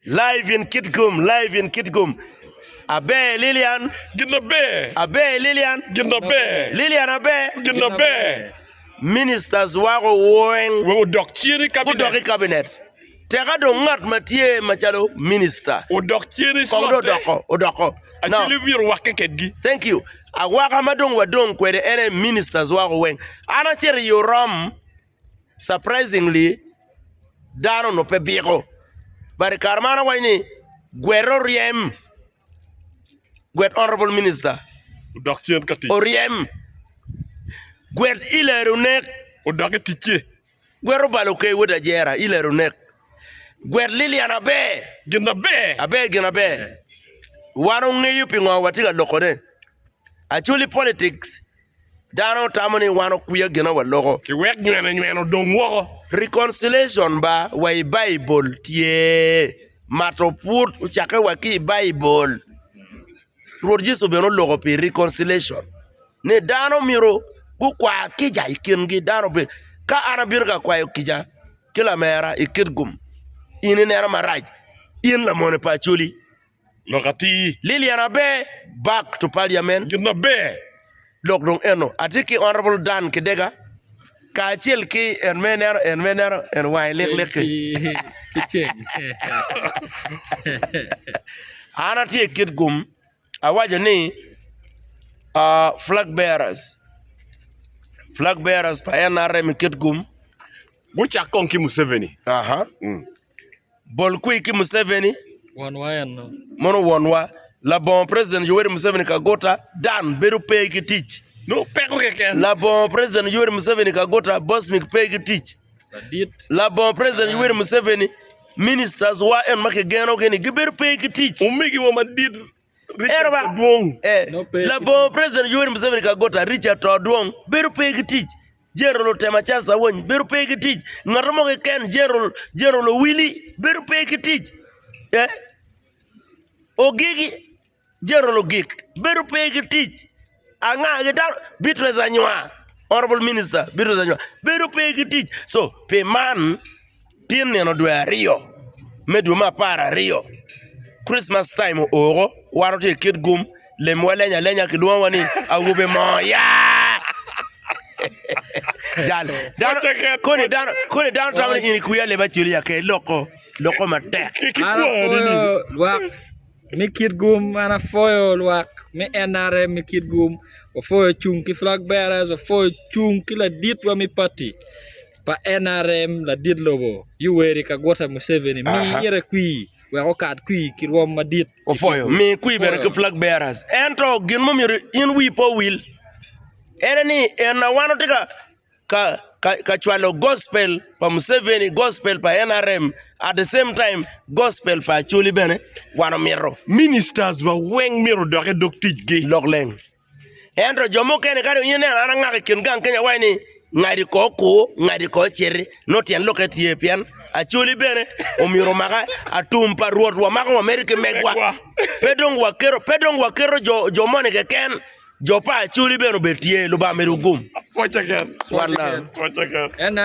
live in Kitgum. Abe Lilian. Gina be. Abe Lilian. Gina be. Lilian Abe. Gina be. Ministers wako woeng. We doctieri cabinet. Udoki cabinet. Tega do ngat matie machalo minister. Doctieri Kondo odoko. Now, Actually, we are working kedgi. thank you. Awaka madong wadong kwede ene ministers wako weng. Ana chere yoram surprisingly dano no pe biko. Bari karmana waini gwero riem. Gwet honorable minister. Doctieri kati. Oriem. Gwet ilerunek. Odoki tiche. Gwero baloke wada jera ilerunek. Gwet Lilian Abe. Gina be. Abe gina be. Wano ngeyu pingwa watiga lokone. Actually politics. Dano tamani wano kuya gina wa loko. Ki wek nyeno dong woko. Reconciliation ba wai Bible tie. Matoput uchake waki Bible. Rojiso beno loko pi reconciliation. Ne dano miro kwa kija ikingi dano be. Ka anabirga kwa kija. Kila mera ikidgum. Ini nera maraj. In la mone pachuli. Lokati. Lilian Abe back to parliament. Gina be. Lokdong eno. Atiki honorable Dan Kidega. Kachil ki envener en wine lek. Anati Kitgum. Awaja ni flag bearers. Flag bearers pa NRM Kitgum. Bucha konki Museveni. Aha. Bolkui ki Museveni. No. Mono wonwa. La bon president Yoweri Museveni kagota Dan beru pay ki teach. No, peko keken. La bon president Yoweri Museveni kagota boss mik pay ki teach. La bon president Yoweri Museveni ministers wa en make geno geni giberu pay ki teach. Umigi wa madid. Erba Duong. La bon president Yoweri Museveni kagota Richard Odwong beru pay ki teach. General Tema Charles Awony beru pay ki teach. Ngatomo ke ken General Willie beru pay ki teach. Ogigi General Ogig beru pay ki teach. Anga gedar bitre zanywa honorable minister bitre zanywa beru pay ki teach. So pe man tin no dwa Rio meduma para Rio Christmas time oro waro te Kitgum le lenya kidwa wani awube moya jalo kone dan tamani ini kuya le bachiri yake loko matek Ana luak mi Kitgum ana foyo luak mi NRM mi Kitgum o foyo chunki flag bearers o foyo chunki la dit wa mi party pa NRM la dit lobo Yoweri kagota Museveni mi yere kui we okat kui kirwom madit o foyo mi kui bere ke flag bearers ento gin mom in we po will enani en wano tika ka chwalo gospel pa Museveni gospel pa NRM at the same time gospel pa chuli bene wano miro Ministers wa weng miro doke doktij gi. logleng ento jomo kene kare yene ana ngake kin gang Kenya wani ngari ko cheri notien loketi yepian achuli bene omiro maka atumpa ruot wa maka America megwa pedong wakero jo mone ke ken jo pa achuli bene betie lo ba merugum Focha ken. wala Focha ken.